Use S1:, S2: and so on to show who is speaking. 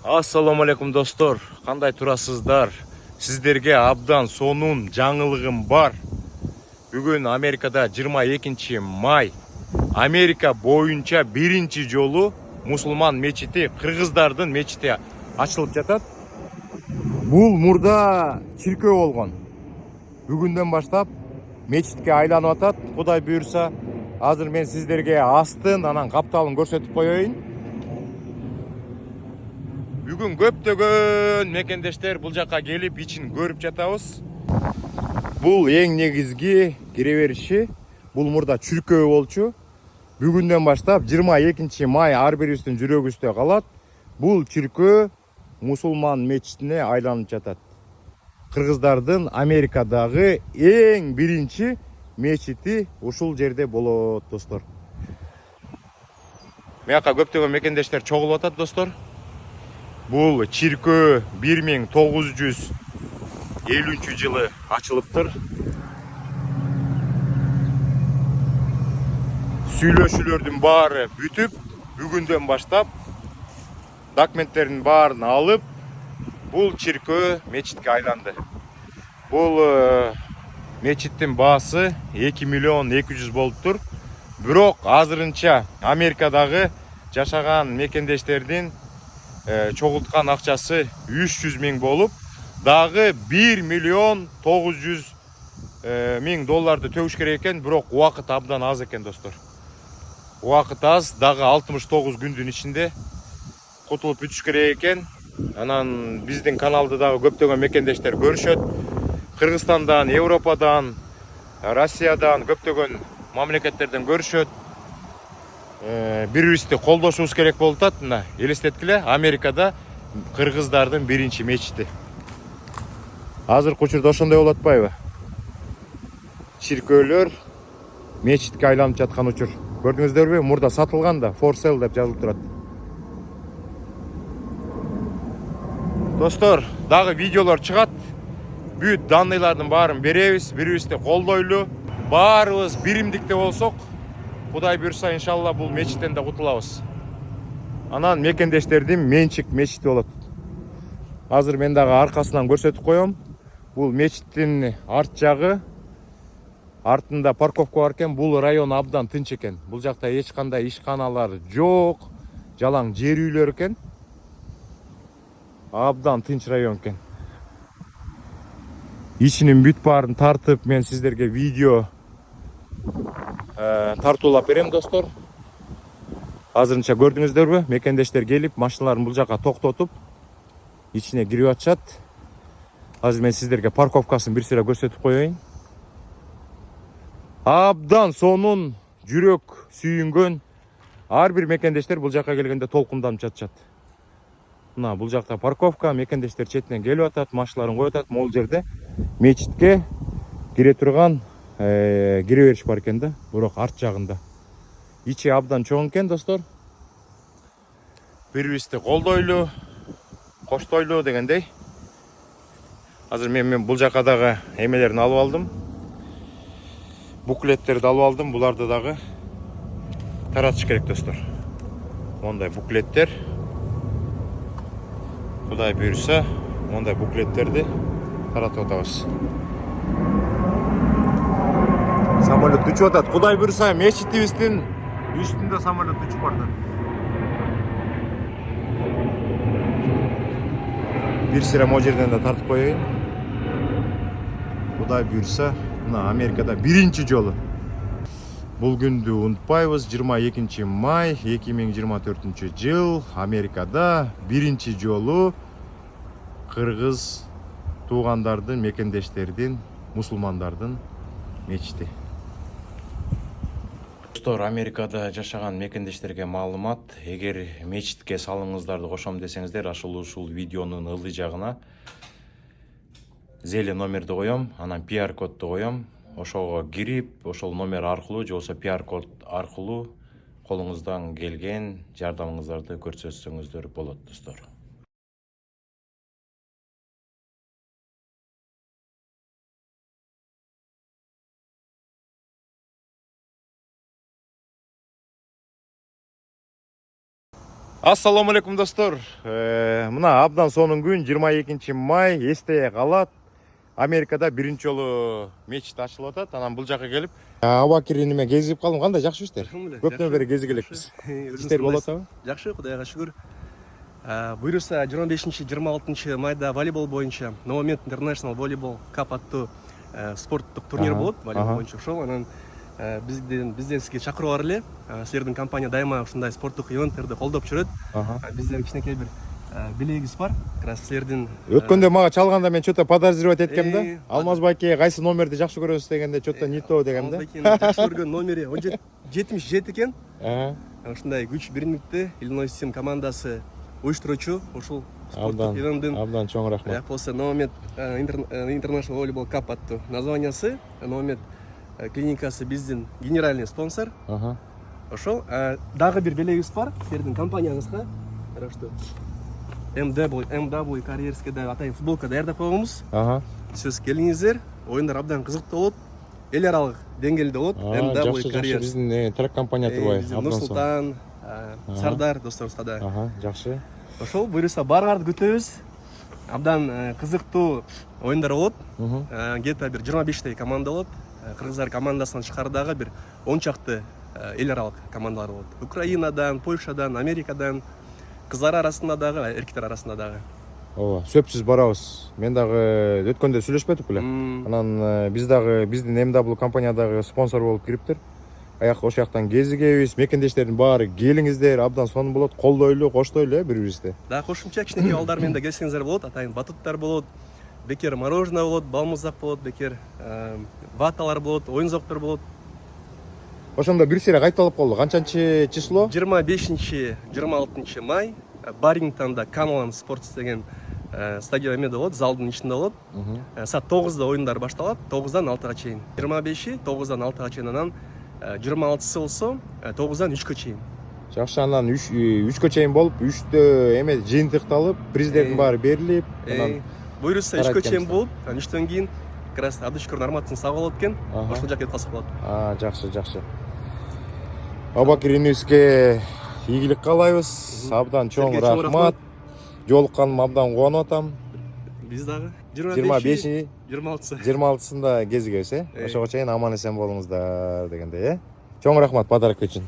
S1: Ассаламу алейкум достор, кандай турасыздар? Сиздерге абдан сонун жаңылыгым бар. Бүгүн Америкада 22 май Америка боюнча биринчи жолу мусулман мечити, кыргыздардын мечити ачылып жатат. Бул мурда чиркөө болгон. Бүгүндөн баштап мечитке айланып атат. Кудай буйрса, азыр мен сиздерге астын, анан капталын көрсөтүп коеюн. Бүгін көптөгөн мекендештер бул жака келип ичин көрүп жатабыз. Бул эң негизги кире бериши. Бул мурда чүркөө болчу. Бүгүндөн баштап 22 май ар бирибиздин жүрөгүбүздө калат. Бул чүркөө мусулман мечитине айланып жатат. Кыргыздардын Америкадагы эң биринчи мечити ушул жерде болот, достор. Мияка көптөгөн мекендештер чогулуп атат, достор. Бул чиркөө 1950 жылы ачылыптыр. Сүйлөшүүлөрдүн баары бүтүп, бүгүндөн баштап документтердин баарын алып, бул чиркөө мечитке айланды. Бул мечиттин баасы 2 миллион 200 болуптур. Бирок азырынча Америкадагы жашаган мекендештердин чогулткан акчасы 300 миң болуп, дагы 1 миллион 900 миң долларды төгүш керек экен, бирок убакыт абдан аз экен, достор. Убакыт аз, дагы 69 күндүн ичинде кутулуп бүтүш керек экен. Анан биздин каналды дагы көптөгөн мекендештер көрүшөт. Кыргызстандан, Европадан, Россиядан, көптөгөн мамлекеттерден көрүшөт. Бирибизди колдошубуз керек болуп атат. Мына элестеткиле, Америкада кыргыздардын биринчи мечити. Азыркы учурда ошондой болуп атпайбы? Чиркөөлөр мечитке айланып жаткан учур. Көрдүңүздөрбү? Мурда сатылган да, for sale деп жазылып турат. Достор, дагы видеолор чыгат. Бүт данныйлардын баарын беребиз, бирибизди колдойлу. Баарыбыз биримдикте болсок, Кудай буйрса, иншалла бул мечиттен да кутулабыз. Анан мекендештердин менчик мечити болот. Азыр мен дагы аркасынан көрсөтүп коем. Бул мечиттин арт жагы, артында парковка бар экен. Бул район абдан тынч экен. Бул жакта эч кандай ишканалар жок, жалаң жер үйлөр экен. Абдан тынч район экен. Ичинин бүт баарын тартып, мен сиздерге видео тартуулап берем, достор. Азырынча көрдүңүздөрбү? Мекендештер келип, машиналарын бул жака токтотуп, ичине кирип атышат. Азыр мен сиздерге парковкасын бир сыйра көрсөтүп коеюн. Абдан сонун, жүрөк сүйүнгөн ар бир мекендештер бул жака келгенде толкунданып жатышат. Мына бул жакта парковка, мекендештер четинен келип атат, машиналарын коюп атат. Могул жерде мечитке кире турган кире бериш бар экен да, бирок арт жагында. Ичи абдан чоң экен, достор. Бирибизди колдойлу, коштойлу дегендей. Азыр мен бул жака дагы эмелерин алып алдым. Буклеттерди алып алдым. Буларды дагы таратыш керек, достор. Мондай буклеттер. Кудай буйрса, мондай буклеттерди таратып атабыз. Самолет учуп атат. Кудай буйрса, мечитибиздин үстүндө самолет учуп барды. Бир сыйра могу жерден да тартып коеюн. Кудай буйрса, мына Америкада биринчи жолу. Бул күндү унутпайбыз. 22 май 2024 жыл Америкада биринчи жолу кыргыз туугандардын, мекендештердин, мусулмандардын мечити. Достор, Америкада жашаган мекендештерге маалымат. Эгер мечитке салымыңыздарды кошом десеңиздер, ушул видеонун ылдый жагына зеле номерди коем, анан PR кодду коем. Ошого кирип, ошол номер аркылуу же болбосо PR код аркылуу колуңуздан келген жардамыңыздарды көрсөтсөңүздөр болот, достор. Ассаламу алейкум достор. Мына абдан сонун күн 22 май эстее калат. Америкада биринчи жолу мечит ачылып атат. Анан бул жака келип Абакир неме кезип калдым. Кандай жакшы иштер? Көптөн бери кезип элекпиз. Иштер болуп атабы?
S2: Жакшы, Кудайга шүгүр. Буюрса 25-26 майда волейбол боюнча No Moment International Volleyball Cup аттуу спорттук турнир болот. Волейбол боюнча ошол. Анан бизден сизге чакыруу бар эле. Силердин компания дайыма ушундай спорттук ивенттерди колдоп жүрөт. Биздер кичинекей бир билегибиз бар. Как раз силердин
S1: Өткөндө мага чалганда мен чөтө подозревать эткем да. Алмаз байке кайсы номерди жакшы көрөсүз дегенде чөтө не то дегем да.
S2: Алмаз байкенин жакшы көргөн номери 77 экен. Ушундай күч биримдикти Illinois Team командасы уюштуруучу ушул спорттук ивенттин
S1: абдан чоң рахмат.
S2: После No Moment International Volleyball Cup аттуу названиясы, No Moment клиникасы биздин генеральный спонсор. Ошол дагы бир белегибиз бар силердин компанияңызга. Так что MW карьерский да атайын футболка даярдап койгонбуз. Сиз келиңиздер, оюндар абдан кызыктуу болот. Эл аралык деңгээлде болот. MW карьер
S1: биздин трек компания турбай.
S2: Нурсултан, Сардар досторубузга да.
S1: Жакшы.
S2: Ошол буюрса баарыңарды күтөбүз. Абдан кызыктуу оюндар болот. Где-то бир 25 команда болот. Кыргыздар командасынан тышкарыдагы бир 10 чакты эл аралык командалар болот. Украинадан, Польшадан, Америкадан, кыздар арасында дагы, эркектер арасында дагы.
S1: Ооба, сөпсүз барабыз. Мен дагы өткөндө сүйлөшпөдүк беле. Анан биз дагы биздин MW компаниядагы спонсор болуп кириптир. Ошол жактан кезигебиз, мекендештердин баары келиңиздер, абдан сонун болот, колдойлу, коштойлу бири-бирибизди.
S2: Да, кошумча кичинекей балдар менен да келсеңиздер болот, атайын батуттар болот, бекер мороженое болот, балмуздак болот, бекер ваталар болот, оюнзоктор болот.
S1: Ошондо бир сире кайталып калды. Канчанчы число?
S2: 25-26 май Барингтонда Канлан Спортс деген стадион эмеде болот, залдын ичинде болот. Саат 9да оюндар башталат, 9дан 6га чейин. 25-и 9дан 6га чейин, анан 26-сы болсо 9дан 3кө чейин.
S1: Жакшы, анан 3кө чейин болуп, 3тө эме жыйынтыкталып, приздердин баары берилип, анан
S2: буюрса 3кө чейин болуп, анан 3төн кийин как раз Абдышкүр Арматовдун сагы болот экен. Ошол жака кетип калсак болот.
S1: Жакшы. Абакир инибизге ийгилик каалайбыз. Абдан чоң рахмат. Жолукканыма абдан кубанып атам.
S2: Биз дагы
S1: 25-и
S2: 26-сында
S1: кезигебиз, Ошого чейин аман эсен болуңуздар дегенде, Чоң рахмат подарок үчүн.